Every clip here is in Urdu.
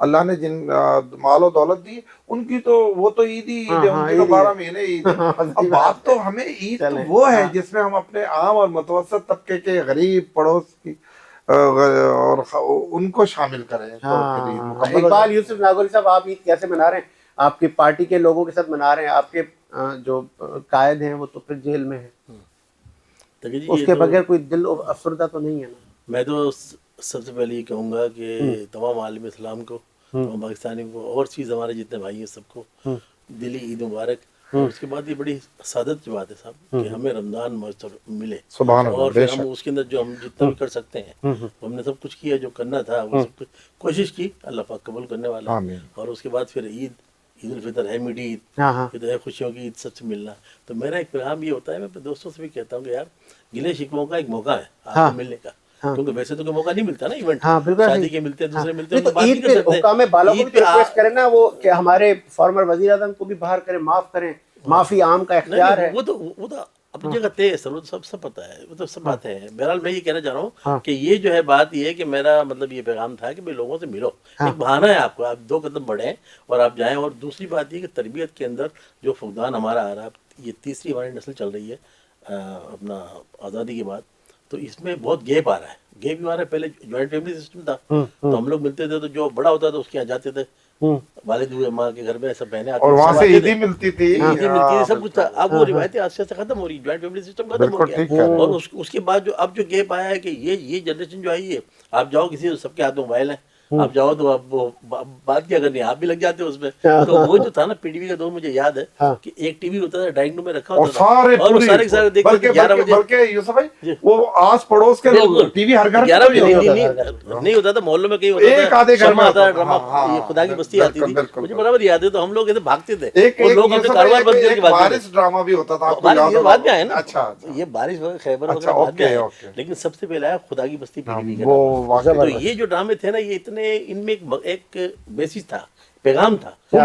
اللہ نے جن مال و دولت دی ان کی تو وہ تو عید ہی عید ہے، ان کی تو 12 مہینے عید ہے. اب بات تو ہمیں عید تو وہ ہے جس میں ہم اپنے عام اور متوسط طبقے کے غریب پڑوس کی اور ان کو شامل کریں. اقبال یوسف ناگوری صاحب، آپ عید کیسے منا رہے ہیں؟ آپ کی پارٹی کے لوگوں کے ساتھ منا رہے ہیں، آپ کے جو قائد ہیں وہ تو پھر جیل میں ہیں، اس کے بغیر کوئی دل افسردہ تو نہیں ہے نا؟ میں تو سب سے پہلے یہ کہوں گا کہ تمام عالم اسلام کو، تمام پاکستانی کو، اور چیز ہمارے جتنے بھائی ہیں سب کو دلی عید مبارک. اور اس کے بعد یہ بڑی سعادت کی بات ہے صاحب کہ ہمیں رمضان میسر ملے، اور پھر ہم اس کے اندر جو ہم جتنا بھی کر سکتے ہیں ہم نے سب کچھ کیا، جو کرنا تھا وہ سب کچھ کوشش کی، اللہ پاک قبول کرنے والا. اور اس کے بعد پھر عید الفطر ہے، میٹھی عید، یہ تو ہے خوشیوں کی عید، سب سے ملنا. تو میرا ایک پیغام یہ ہوتا ہے، میں اپنے دوستوں سے بھی کہتا ہوں کہ یار گلے شکووں کا ایک موقع ہے آپ کو ملنے کا، کیونکہ ویسے تو کوئی موقع نہیں ملتا نا، ایونٹ شادی کے ملتے ہیں، دوسرے ملتے ہیں، تو عید پہ حکام بالا کو بھی ریکویسٹ کریں نا وہ کہ ہمارے فارمر وزیر اعظم کو بھی باہر کریں، معاف کریں، معافی عام کا اختیار ہے. وہ تو اپنی جگہ طے ہے سر، وہ سب پتہ ہے، وہ تو سب باتیں ہیں. بہرحال میں یہ کہنا چاہ رہا ہوں کہ یہ جو ہے بات یہ ہے کہ میرا مطلب یہ پیغام تھا کہ بھائی لوگوں سے ملو، ایک بہانہ ہے آپ کو، آپ 2 قدم بڑھیں اور آپ جائیں. اور دوسری بات یہ کہ تربیت کے اندر جو فقدان ہمارا آ رہا ہے، یہ تیسری ہماری نسل چل رہی ہے اپنا آزادی کے بعد، تو اس میں بہت گیپ آ رہا ہے. گیپ ہمارا پہلے جوائنٹ فیملی سسٹم تھا، تو ہم لوگ ملتے تھے تو جو بڑا ہوتا تھا اس کے یہاں جاتے تھے، والد ہوئے ماں کے گھر میں سب بہنیں آتی اور وہاں سے عیدی تھیں، ملتی تھی، عیدی ملتی تھی، سب کچھ تھا. اب وہ روایتیں آج سے ختم ہو رہی، جوائنٹ فیملی سسٹم ختم ہو گیا. اور اس کے بعد جو اب جو گیپ آیا ہے کہ یہ جنریشن جو آئی ہے، آپ جاؤ کسی سب کے ہاتھ موبائل ہیں، آپ جاؤ تو آپ وہ بات کیا کرنی ہے، آپ بھی لگ جاتے ہو اس میں. تو وہ جو تھا نا پی ٹی وی کا دور، مجھے یاد ہے کہ ایک ٹی وی ہوتا تھا ڈرائنگ روم میں رکھا ہوتا تھا، اور وہ سارے کے سارے دیکھتے تھے 11 بجے. بلکہ یوسف بھائی وہ آس پڑوس کے لوگ ٹی وی ہر گھر 11 بجے نہیں ہوتا تھا، محلوں میں کہیں ہوتا تھا، شمع آتا ڈرامہ، یہ خدا کی بستی آتی تھی، مجھے برابر یاد ہے. تو ہم لوگ ایسے بھاگتے تھے اور لوگ اپنے کاروبار بند کر کے بھاگتے تھے. بارش ڈرامہ بھی ہوتا تھا، بعد میں آیا نا، اچھا یہ بارش خیبر وغیرہ بعد میں آیا، لیکن سب سے پہلے آیا خدا کی بستی پی ٹی وی کا ڈرامہ. تو یہ جو ڈرامے تھے نا، یہ اتنے ان میں ایک میسج تھا، پیغام تھا، وہ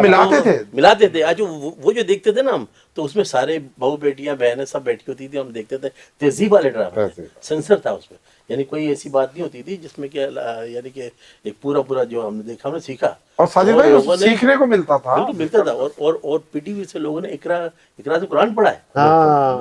ملاتے تھے. آج وہ جو دیکھتے تھے نا ہم، تو اس میں سارے بہو بیٹیاں بہنیں سب بیٹھی ہوتی تھی، ہم دیکھتے تھے. تہذیب والے ڈرامے تھے، سینسر تھا اس میں، یعنی کوئی ایسی بات نہیں ہوتی تھی جس میں کہ یعنی کہ ایک پورا جو ہم نے دیکھا، ہم نے سیکھا، اور ساجد بھائی سیکھنے کو ملتا تھا، بالکل ملتا تھا. اور پی ٹی وی سے لوگوں نے اقرا سے قرآن پڑھا ہے،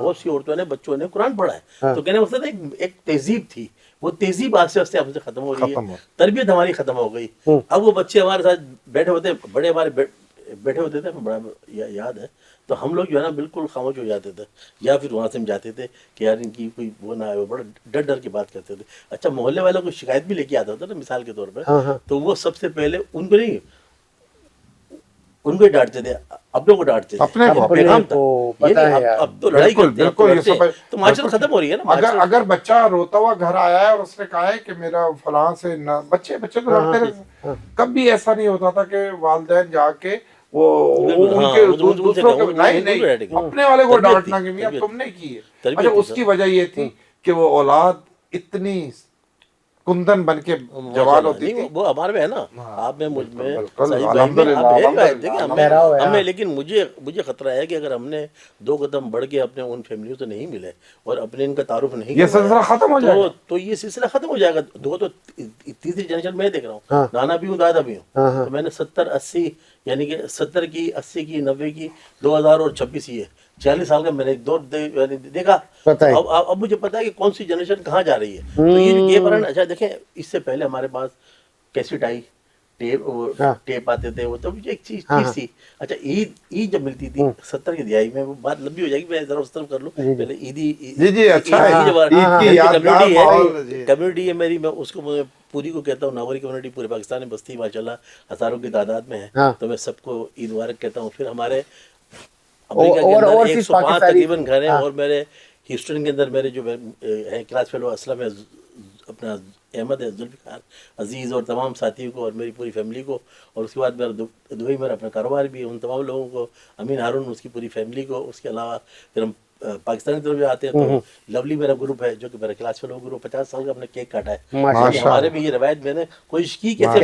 بہت سی عورتوں نے بچوں نے قرآن پڑھا ہے. تو کہنے مقصد ایک تہذیب تھی، وہ تہذیب آہستہ آہستہ ہم سے ختم ہو رہی ہے، تربیت ہماری ختم ہو گئی. اب وہ بچے ہمارے ساتھ بیٹھے ہوتے ہیں، بڑے ہمارے بیٹھے ہوتے تھے، ہمیں بڑا یاد ہے. تو ہم لوگ جو ہے نا بالکل خاموش ہو جاتے تھے، یا پھر وہاں سے ہم جاتے تھے کہ یار ان کی کوئی وہ نہ آئے، وہ بڑا ڈر کے بات کرتے تھے. اچھا محلے والوں کو شکایت بھی لے کے آتا ہوتا نا، مثال کے طور پہ، تو وہ سب سے پہلے ان کو نہیں، ان کو ڈانٹتے تھے، اپنوں کو ڈانٹتے تھے. پیغام تھا، اب تو لڑائی کرتے ہیں، تو معاشرت ختم ہو رہی ہے نا. اگر بچہ روتا ہوا گھر آیا ہے اور اس نے کہا ہے کہ میرا فلاں سے بچے تو لڑتے رہتے، کب بھی ایسا نہیں ہوتا تھا کہ والدین جا کے وہ ان کے دوسروں کے نہیں اپنے والے کو ڈانٹنا کہ میاں تم نے کی ہے. اچھا اس کی وجہ یہ تھی کہ وہ اولاد اتنی کندن بن کے جوان ہوتی تھی. وہ ہمارے میں ہے نا، آپ میں مجھ میں، ہمیں. لیکن مجھے خطرہ ہے کہ اگر ہم نے 2 قدم بڑھ کے اپنے ان فیملیوں سے نہیں ملے اور اپنے ان کا تعارف نہیں، یہ سلسلہ ختم ہو جائے گا. تو یہ سلسلہ ختم ہو جائے گا. تو تیسری جنریشن میں دیکھ رہا ہوں، نانا بھی ہوں دادا بھی ہوں. تو میں نے 70-80 یعنی کہ 70 کی 80 کی 90 کی 2000 اور 26 یہ 40 سال کا میں نے ایک دور دیکھا. اب مجھے پتا ہے کہ کون سی جنریشن کہاں جا رہی ہے. تو یہ جو گیپ رہا، اچھا دیکھیں اس سے پہلے ہمارے پاس کیسٹ آئی، ٹیپ آتے تھے، وہ تو ایک چیز تھی. اچھا عید جب ملتی تھی 70 کی دہائی میں، وہ بات لمبی ہو جائے گی، میں ذرا اس طرف کر لوں پہلے. عیدی کمیونٹی ہے میری، میں اس کو پوری کو کہتا ہوں، ناگوری کمیونٹی پورے پاکستان میں بستی ماشاء اللہ ہزاروں کی تعداد میں ہے. تو میں سب کو عید مبارک کہتا ہوں. پھر ہمارے امریکہ کے اندر 105 تقریباً گھر ہیں، اور میرے ہیوسٹن کے اندر میرے جو ہیں کلاس فیلو اسلم ہے، اپنا احمد ہے، ذوالفقار عزیز، اور تمام ساتھیوں کو اور میری پوری فیملی کو. اور اس کے بعد میرا دبئی میرا اپنا کاروبار بھی ہے، ان تمام لوگوں کو، امین ہارون اس کی پوری فیملی کو. اس کے علاوہ پھر ہم پاکستانی طرف بھی آتے ہیں تو لولی میرا گروپ ہے جو کہ میرا کلاس فیلو گروپ 50 سال کا ہم نے کیک کاٹا ہے. ہمارے بھی یہ روایت میں نے کوشش کی کیسے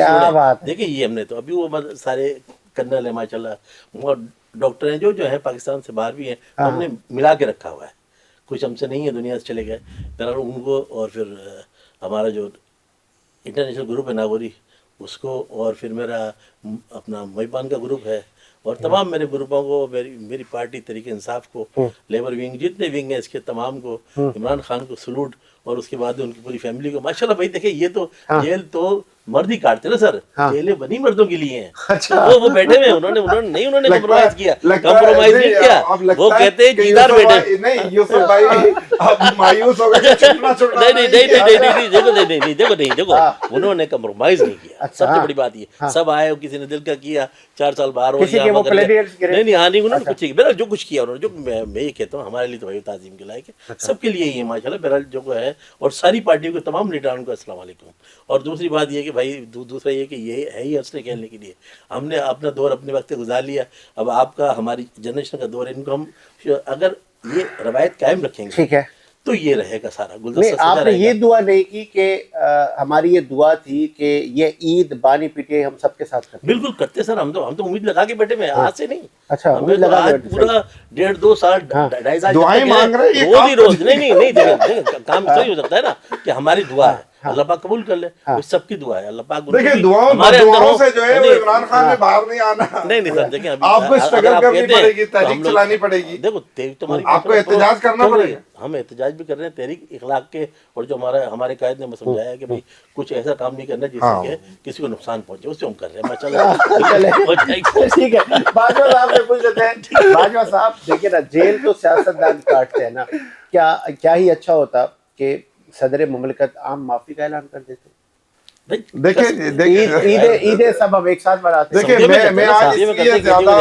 دیکھیں یہ ہم نے تو ابھی وہ سارے کرنل ہیں ماشاء اللہ، اور ڈاکٹر ہیں جو ہیں پاکستان سے باہر بھی ہیں، ہم نے ملا کے رکھا ہوا ہے. کچھ ہم سے نہیں ہے، دنیا سے چلے گئے ان کو. اور پھر ہمارا جو انٹرنیشنل گروپ ہے ناگوری، اس کو, اور پھر میرا اپنا محبان کا گروپ ہے, اور تمام میرے گروپوں کو, میری پارٹی تحریک انصاف کو, لیبر ونگ, جتنے ونگ ہیں اس کے تمام کو, عمران خان کو سلوٹ, اور اس کے بعد ان کی پوری فیملی کو. ماشاءاللہ بھائی دیکھیں, یہ تو جیل تو مرد ہی کاٹتے نا سر, جیلیں بنی مردوں کے لیے ہیں. وہ بیٹھے ہوئے, انہوں نے کمپرومائز کیا, کمپرومائز نہیں کیا, وہ کہتے ہیں جیدار بیٹھے. نہیں یوسف بھائی اب مایوس ہو گئے, دیکھو انہوں نے کمپرومائز نہیں کیا. سب سے بڑی بات یہ, سب آئے, کسی نے دل کا کیا, 4 سال باہر ہو گیا, نہیں ہاں نہیں, انہوں نے کچھ میرا جو کچھ کیا انہوں نے, جو میں یہ کہتا ہوں ہمارے لیے تو بھائی تعظیم کے لائق ہے, سب کے لیے ہی ہے ماشاءاللہ. بہرحال جو ہے, اور ساری پارٹیوں کے تمام لیڈران کو السلام علیکم. اور دوسری بات یہ کہ بھائی دوسرا یہ کہ یہ ہے ہی حسن کھیلنے کے لیے, ہم نے اپنا دور اپنے وقت گزار لیا, اب آپ کا ہماری جنریشن کا دور ہے. ان کو ہم اگر یہ روایت قائم رکھیں گے ٹھیک ہے تو یہ رہے گا سارا نہیں. گلدستہ آپ سجا نے رہے یہ گا. دعا نہیں کی کہ ہماری یہ دعا تھی کہ یہ عید بانی پیٹے ہم سب کے ساتھ کرتے. بالکل کرتے سر, ہم تو امید لگا کے بیٹھے ہیں, آج سے نہیں. اچھا, ہمیں تو آج پورا 1.5-2 سال 2.5 سال دعائیں مانگ رہے ہیں, روز ہی روز. نہیں دیکھیں کام صحیح ہو سکتا ہے نا کہ ہماری دعا ہے, اللہ پاک قبول کر لے, سب کی دعا ہے. اللہ پاک دیکھیں دعاؤں سے جو ہے وہ عمران خان نے باہر نہیں آنا. نہیں سر, دیکھیں آپ کو اسٹرگل کرنی پڑے گی, تحریک چلانی پڑے گی, دیکھو تمہاری آپ کو احتجاج کرنا پڑے گا. ہم احتجاج بھی کر رہے ہیں تحریک اخلاق کے, اور جو ہمارے قائد نے ہمیں سمجھایا کہ بھائی کچھ ایسا کام نہیں کرنا جس سے کہ کسی کو نقصان پہنچے, اس سے ہم کر رہے ہیں ماشاءاللہ. ٹھیک ہے, باجوہ صاحب سے پوچھ لیتے ہیں. باجوہ صاحب دیکھیں نا, جیل تو سیاستدان کاٹتے ہیں نا, کیا ہی اچھا ہوتا کہ صدر مملکت عام معافی کا اعلان کر دیتے. عید سب ہم ایک ساتھ مناتے ہیں. دیکھیں میں آج اس لیے زیادہ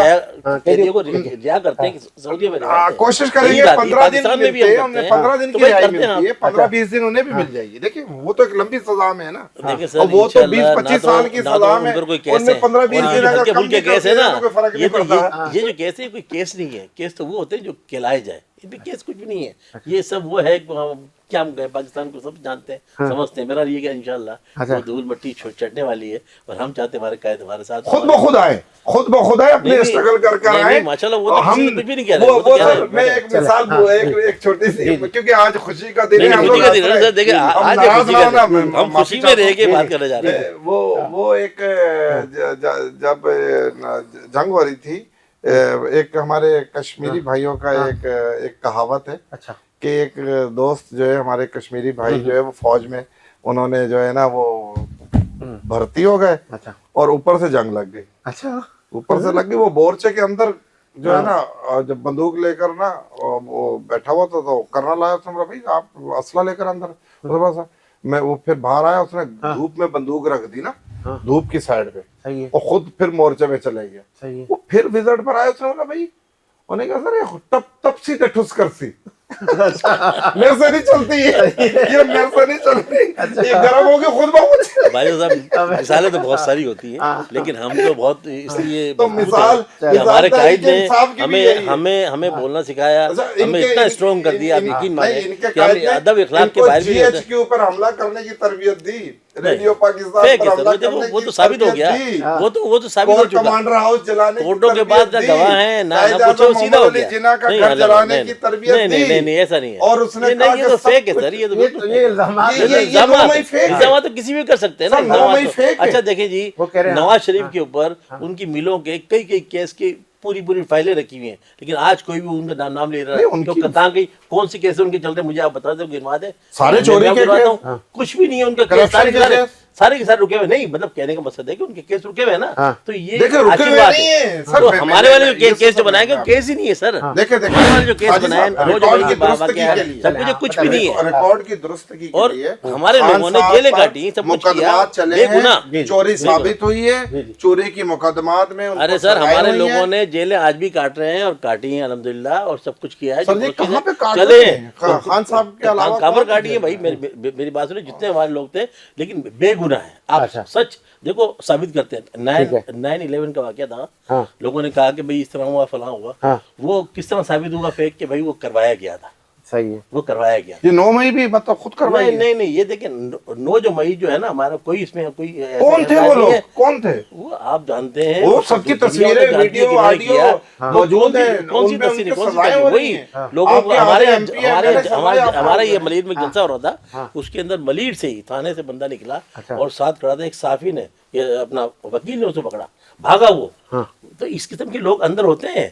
ریا کرتے ہیں کہ سعودی میں کوشش کریں گے 15 دن ملتے ہیں, انہیں 15 دن کی رہائی ملتی ہے, 15-20 دن انہیں بھی مل جائے گی. دیکھیں وہ تو ایک لمبی سزا میں ہے نا, اور وہ تو 20-25 سال کی سزا میں, ان میں 15-20 دن اگر کم بھی کیس ہے نا, کوئی فرق نہیں پڑتا. یہ جو کیس ہے کوئی کیس نہیں ہے, کیس تو وہ ہوتے ہیں جو کہلائے جائے, ان میں کیس کچھ بھی نہیں ہے. یہ سب وہ ہے کیا ہم گئے پاکستان کو سب جانتے ہیں, سمجھتے ہیں. میرا یہ کہ انشاءاللہ وہ دھول مٹی چڑھنے والی ہے, اور ہم چاہتے ہیں ہمارے قائد ہمارے ساتھ خود بخود آئے اپنے اسٹرگل کر آئے. ماشاءاللہ وہ تو کسی کچھ بھی نہیں کہہ رہے. میں ایک مثال ایک چھوٹی سی, کیونکہ آج خوشی کا دن ہے, ہم خوشی میں رہ کے بات کرنے جا رہے ہیں. وہ ایک جب جنگ ہو رہی تھی, ایک ہمارے کشمیری بھائیوں کا ایک کہاوت ہے کہ ایک دوست جو ہے ہمارے کشمیری بھائی جو ہے وہ فوج میں, انہوں نے جو ہے نا وہ بھرتی ہو گئے, اور اوپر سے جنگ لگ گئی. اوپر سے لگ گئی, وہ بورچے کے اندر جو ہے نا, جب بندوق لے کر نا وہ بیٹھا ہوا تھا تو کرنا لایا, اس نے بولا بھائی آپ اسلحہ لے کر اندر. میں وہ پھر باہر آیا, اس نے دھوپ میں بندوق رکھ دی نا, دھوپ کی سائڈ پہ, اور خود پھر مورچے میں چلے گیا. وہ پھر وزٹ پر آیا, اس نے بولا بھائی, انہوں نے کہا سر تب سی ٹھس کر سی میرے سے نہیں چلتی, یہ میرے سے نہیں چلتی, یہ گرم ہو کے خود بہت. بھائی صاحب مثالیں تو بہت ساری ہوتی ہیں, لیکن ہم تو بہت اس لیے ہمارے قائد نے ہمیں بولنا سکھایا, ہمیں اتنا اسٹرانگ کر دیا, آپ یقین مانیں کہ ہم ادب اخلاق کے باہر بھی جی ایچ کے اوپر حملہ کرنے کی تربیت دی, ریڈیو پاکستان پر حملہ کرنے کی, وہ تو ثابت ہو گیا, وہ تو ثابت ہو چکا. کمانڈر ہاؤس جلانے کی کورٹوں کے بعد نہ گواہ ہیں نہ کچھ, سیدھا ہو گیا. جناح کا گھر جلانے کی تربیت دی, نہیں ایسا نہیں ہے, اور اس نے یہ تو فیک ہے سر, یہ تو بالکل الزامات تو کسی بھی کر سکتے ہیں نا. اچھا دیکھیں جی, نواز شریف کے اوپر ان کی ملوں کے کئی کیس کی پوری فائلیں رکھی ہوئی ہیں, لیکن آج کوئی بھی ان کا نام لے رہا ہے. کہاں گئی, کون سی کیس ان کے چلتے, مجھے آپ بتا دیں, گنوا دیں. سارے چوری کے کچھ بھی نہیں ہے ان کا کیس, سارے کے سارے رکے ہوئے. نہیں مطلب کہنے کا مقصد ہے کہ ان کے کیس رکے ہوئے ہیں نا, تو یہ اچھی بات ہے. تو ہمارے والے جو کیس جو بنائے گے وہ کیس ہی نہیں ہے سر. ہمارے والے جو کیس بنائے سب کچھ بھی نہیں ہے, ریکارڈ کی درستگی کے اور لیے ہمارے لوگوں نے جیلیں کاٹی, سب کچھ کیا, بے گناہ. چوری ثابت ہوئی ہے, چوری کی مقدمات میں. ارے سر ہمارے لوگوں نے جیلیں آج بھی کاٹ رہے ہیں, اور کاٹی ہیں الحمدللہ, اور سب کچھ کیا ہے. چلے خان صاحب کے علاوہ کابر کاٹی ہے بھائی, میری بات سنیں, جتنے ہمارے لوگ تھے لیکن بے گناہ ہیں. آپ سچ دیکھو ثابت کرتے ہیں. 9/11 کا واقعہ تھا, لوگوں نے کہا کہ بھائی اس طرح ہوا فلاں ہوا, وہ کس طرح ثابت ہوگا فیک کہ بھائی وہ کروایا گیا تھا. صحیح ہے. وہ کروایا گیا. یہ 9 مئی بھی مطلب خود کروائی؟ نہیں یہ دیکھیں 9 مئی جو ہے نا ہمارا کوئی اس میں کوئی کون تھے وہ لوگ؟ کون تھے وہ؟ آپ جانتے ہیں وہ سب کی تصویریں ویڈیو آڈیو موجود ہیں. کون سی تصویریں؟ وہی لوگوں کو ہمارا یہ ملیر میں جلسہ ہو رہا تھا، اس کے اندر ملیر سے ہی تھانے سے بندہ نکلا اور ساتھ کھڑا تھا ایک صحافی نے، یہ اپنا وکیل نے اسے پکڑا، بھاگا وہ. تو اس قسم کے لوگ اندر ہوتے ہیں.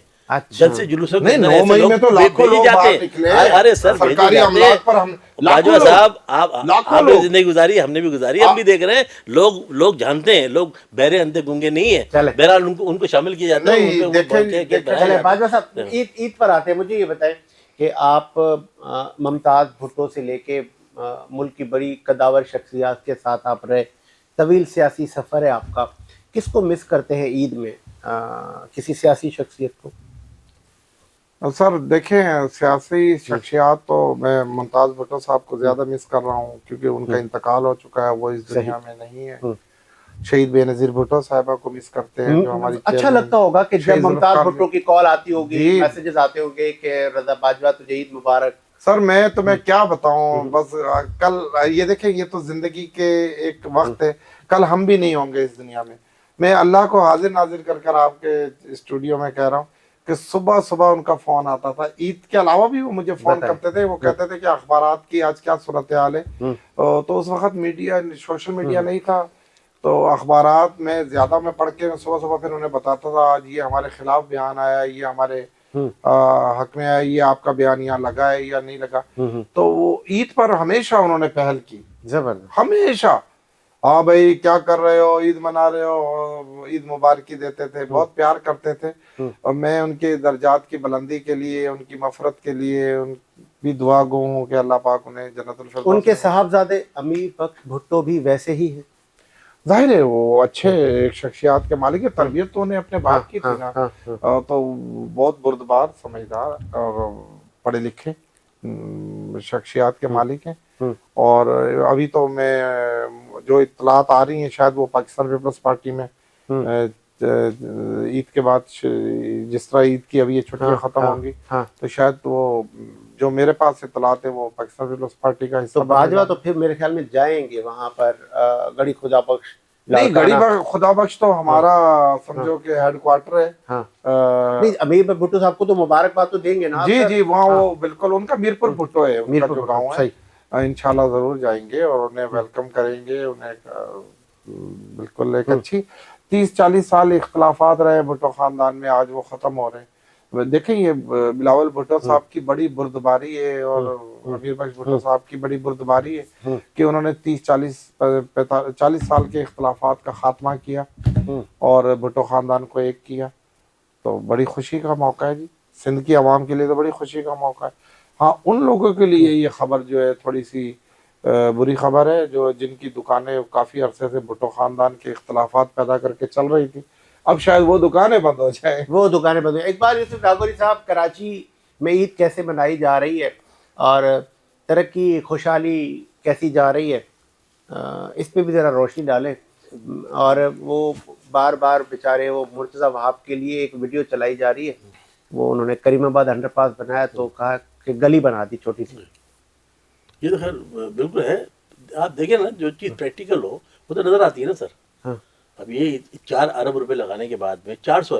جلسے جلوسوں کے اندر 9 مئی میں تو لاکھوں لوگ باہر نکلے. ارے سر سرکاری املاک پر ہم باجوہ صاحب آپ نے زندگی گزاری، ہم نے بھی گزاری، ہم بھی دیکھ رہے ہیں. لوگ جانتے ہیں، لوگ بہرے اندھے گنگے نہیں ہیں. بہرحال ان کو شامل کیا جاتا ہے. باجوہ صاحب عید پر آتے ہیں، مجھے یہ بتائیں کہ آپ ممتاز بھٹو سے لے کے ملک کی بڑی قداور شخصیات کے ساتھ آپ رہے، طویل سیاسی سفر ہے آپ کا، کس کو مس کرتے ہیں عید میں؟ کسی سیاسی شخصیت کو؟ سر دیکھیں سیاسی شخصیات تو میں ممتاز بھٹو صاحب کو زیادہ مس کر رہا ہوں کیونکہ ان کا انتقال ہو چکا ہے، وہ اس دنیا میں نہیں ہے. شہید بے نظیر بھٹو صاحبہ کو مس کرتے ہیں جو ہماری. اچھا لگتا ہوگا کہ جب ممتاز بھٹو کی کال آتی ہوگی، میسیجز آتے ہوں گے کہ رضا باجوہ تجھے عید مبارک. سر میں تمہیں کیا بتاؤں، بس کل یہ دیکھیں یہ تو زندگی کے ایک وقت ہے، کل ہم بھی نہیں ہوں گے اس دنیا میں. میں اللہ کو حاضر ناظر کر آپ کے اسٹوڈیو میں کہہ رہا ہوں کہ صبح ان کا فون آتا تھا. عید کے علاوہ بھی وہ مجھے فون کرتے تھے، وہ کہتے تھے کہ اخبارات کی آج کیا صورتحال ہے. تو اس وقت میڈیا، سوشل میڈیا نہیں تھا، تو اخبارات میں زیادہ میں پڑھ کے صبح پھر انہیں بتاتا تھا آج یہ ہمارے خلاف بیان آیا، یہ ہمارے حق میں آیا، یہ آپ کا بیان یہاں لگا ہے یا نہیں لگا. تو وہ عید پر ہمیشہ انہوں نے پہل کی، زبردست، ہمیشہ. ہاں بھائی کیا کر رہے ہو، عید منا رہے ہو، عید مبارکی دیتے تھے، بہت پیار کرتے تھے. اور میں ان کے درجات کی بلندی کے لیے، ان کی مغفرت کے لیے ان بھی دعا گو ہوں کہ اللہ پاک انہیں جنت الفردوس. ان کے صاحبزادے امیر بخش بھٹو بھی ویسے ہی ہیں. ظاہر ہے وہ اچھے ایک شخصیات کے مالک ہے، تربیت تو انہیں اپنے باپ کی تھی نا. تو بہت بردبار، سمجھدار اور پڑھے لکھے شخصیات کے مالک ہیں. اور ابھی تو میں جو اطلاعات آ رہی ہیں شاید وہ پاکستان پیپلز پارٹی میں عید کے بعد، جس طرح عید کی ابھی یہ چھٹیاں ختم ہوں گی تو شاید وہ جو میرے پاس اطلاعات ہے وہ پاکستان پیپلز پارٹی کا حصہ. تو باجوہ تو پھر میرے خیال میں جائیں گے وہاں پر گڑی خدا بخش. نہیں گڑی خدا بخش تو ہمارا سمجھو کہ ہیڈ کوارٹر ہے. نہیں امیر بھٹو صاحب کو تو مبارکباد تو دیں گے نا؟ جی وہاں وہ بالکل ان کا میرپور بھٹو ہے، ان کا جو گاؤں ہے. انشاءاللہ ضرور جائیں گے اور انہیں ویلکم کریں گے. انہیں بالکل ایک اچھی 30-40 سال اختلافات رہے بھٹو خاندان میں، آج وہ ختم ہو رہے ہیں. دیکھیں یہ بلاول بھٹو صاحب کی بڑی بردباری ہے اور امیر بخش بھٹو صاحب کی بڑی بردباری ہے کہ انہوں نے 30-40 سال کے اختلافات کا خاتمہ کیا اور بھٹو خاندان کو ایک کیا. تو بڑی خوشی کا موقع ہے جی، سندھ کی عوام کے لیے تو بڑی خوشی کا موقع ہے. ہاں ان لوگوں کے لیے یہ خبر جو ہے تھوڑی سی بری خبر ہے جو جن کی دکانیں کافی عرصے سے بھٹو خاندان کے اختلافات پیدا کر کے چل رہی تھی، اب شاید وہ دکانیں بند ہو جائیں. وہ دکانیں بند ہو جائیں. اقبال یوسف ڈاگوری صاحب، کراچی میں عید کیسے منائی جا رہی ہے اور ترقی خوشحالی کیسی جا رہی ہے، اس پہ بھی ذرا روشنی ڈالیں. اور وہ بار بیچارے وہ مرتضی وہاب کے لیے ایک ویڈیو چلائی جا رہی ہے، وہ انہوں نے کریم آباد انڈر پاس بنایا تو کہا کہ گلی بنا دی چھوٹی سی. یہ تو خیر بالکل ہے. آپ دیکھیں نا جو چیز پریکٹیکل ہو وہ تو نظر آتی ہے نا سر. اب یہ 4 ارب روپے لگانے کے بعد میں 400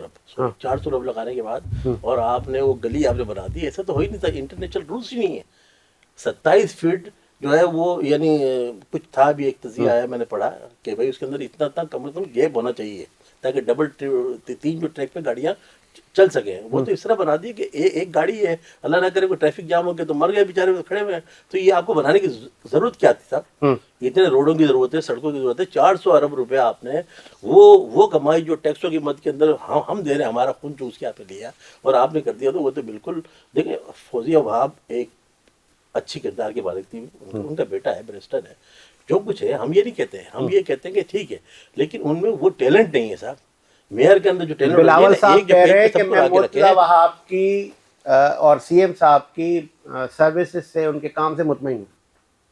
ارب لگانے کے بعد اور آپ نے وہ گلی آپ نے بنا دی، ایسا تو ہو ہی نہیں تھا. انٹرنیشنل رولس ہی نہیں ہے. 27 فٹ جو ہے وہ یعنی کچھ تھا بھی ایک تجزیہ آیا میں نے پڑھا کہ بھائی اس کے اندر اتنا کم از کم گیپ ہونا چاہیے تاکہ ڈبل 3 جو ٹریک پہ گاڑیاں چل سکیں. وہ تو اس طرح بنا دی کہ ایک گاڑی ہے، اللہ نہ کرے کوئی ٹریفک جام ہو گیا تو مر گئے بیچارے کھڑے ہوئے ہیں. تو یہ آپ کو بنانے کی ضرورت کیا تھی صاحب؟ اتنے روڈوں کی ضرورت ہے، سڑکوں کی ضرورت ہے. 400 ارب روپے آپ نے وہ کمائی جو ٹیکسوں کی مد کے اندر ہم دے رہے ہیں، ہمارا خون چوس کے آپ نے لیا اور آپ نے کر دیا. تو وہ تو بالکل دیکھیں فوزیہ وہاب ایک اچھی کردار کی مالک تھی، ان کا بیٹا ہے، بیرسٹر ہے، جو کچھ ہے ہم یہ نہیں کہتے ہیں. ہم یہ کہتے ہیں کہ ٹھیک ہے لیکن ان میں وہ ٹیلنٹ نہیں ہے صاحب. میئر کے اندر جو ٹیلنٹ بلاول صاحب کہہ رہے ہیں کہ میں مرتضی وہاب کی اور سی ایم صاحب کی سروسز سے، ان کے کام سے مطمئن ہوں.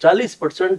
40%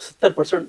70%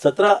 17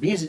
20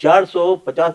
450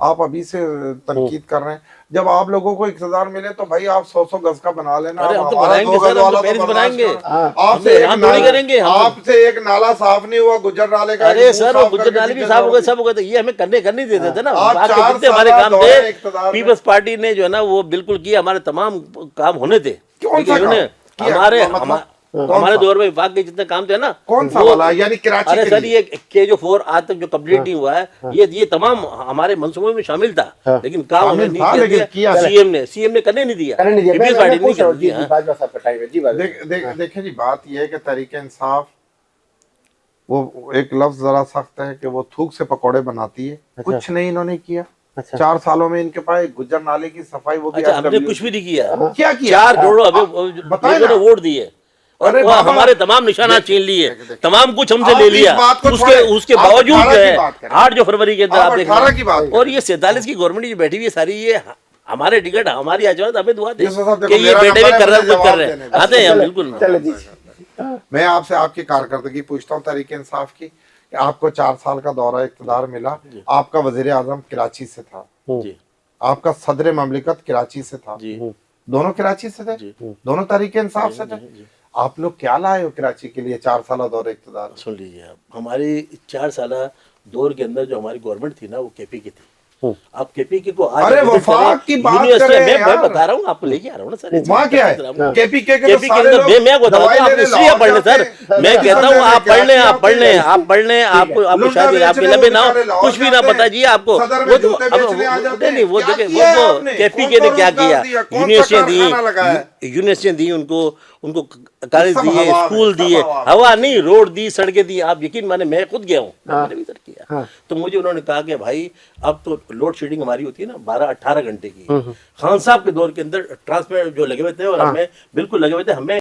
آپ ابھی سے تنقید کر رہے ہیں. جب آپ لوگوں کو اقتدار ملے تو بھائی آپ 100 گز کا بنا لینا. ارے ہم تو بنائیں گے سر, ہم تو پیرس بنائیں گے, آپ سے ایک نالا صاف نہیں ہوا گجر نالے کا. ارے سر وہ گجر نالے بھی صاف ہو گئے, سب ہو گئے, تو یہ ہمیں کرنے نہیں دیتے تھے نا. جتنے ہمارے کام تھے پیپلز پارٹی نے جو ہے نا وہ بالکل کیا, ہمارے تمام کام ہونے تھے. ہمارے دور میں وفاق کے جتنے کام تھے نا, کون سا والا, یعنی کراچی. ارے سر یہ KJ4 آج تک جو کمپلیٹ نہیں ہوا ہے, یہ تمام ہمارے منصوبوں میں شامل تھا, لیکن کام انہوں نے نہیں کیا. سی ایم نے کرنے نہیں دیا, پیپلز پارٹی نے نہیں کیا. دیکھیں جی بات یہ ہے کہ تحریک انصاف, وہ ایک لفظ ذرا سخت ہے کہ وہ تھوک سے پکوڑے بناتی ہے. کچھ نہیں انہوں نے کیا 4 سالوں میں. ان کے پاس گجر نالے کی صفائی, وہ بھی ہم نے کچھ بھی نہیں کیا. کیا کیا, 4 کروڑ ووٹ دیے اور ہمارے تمام نشانات چھین لیے, تمام کچھ ہم سے لے لیا. اس کے باوجود جو ہے 8 فروری کے اندر آپ دیکھیں, اور یہ 47 کی گورنمنٹ جو بیٹھی ہوئی ہے ساری, یہ ہمارے ٹکٹ ہماری آجوات ہمیں دعا دے کہ یہ بیٹے بھی کر رہے ہیں, کچھ کر رہے ہیں. آتے ہیں ہم بالکل. میں آپ سے آپ کی کارکردگی پوچھتا ہوں تحریک انصاف کی, کہ آپ کو 4 سال کا دورہ اقتدار ملا. آپ کا وزیر اعظم کراچی سے تھا, آپ کا صدر مملکت کراچی سے تھا, دونوں کراچی سے تھے, دونوں تحریک انصاف سے تھے. آپ لوگ کیا لائے ہو کراچی کے لیے 4 سالہ دور اقتدار؟ سن لیجیے آپ, ہماری 4 سالہ دور کے اندر جو ہماری گورنمنٹ تھی نا وہ KP کی تھی. آپ KP کو ارے وفاق کی بات کریں یار, میں بتا رہا ہوں, آپ کو لے کے آ رہا ہوں نا سر. وہاں کیا ہے KP کے تو سارے لوگ میں بتا رہا ہوں, آپ اس لیے پڑھ لیں سر. میں کہتا ہوں آپ پڑھ لیں, آپ پڑھ لیں, آپ پڑھ لیں. آپ کو شاید آپ کے لبے نہ ہو, کچھ بھی نہ پتا جی آپ کو. وہ تو نہیں, وہ دیکھیں وہ تو KP کے نے کیا کیا, یونیورسٹیاں دی ان کو کالج دیے, اسکول دیے, ہوا نہیں, روڈ دی, سڑکیں دی. آپ یقین مانے میں خود گیا ہوں, میں نے بھی ادھر کیا. تو مجھے انہوں نے کہا کہ بھائی اب تو لوڈ شیڈنگ ہماری ہوتی ہے نا 12-18 گھنٹے کی. خان صاحب کے دور کے اندر ٹرانسمیٹر جو لگے ہوئے تھے اور ہمیں بالکل لگے ہوئے تھے, ہمیں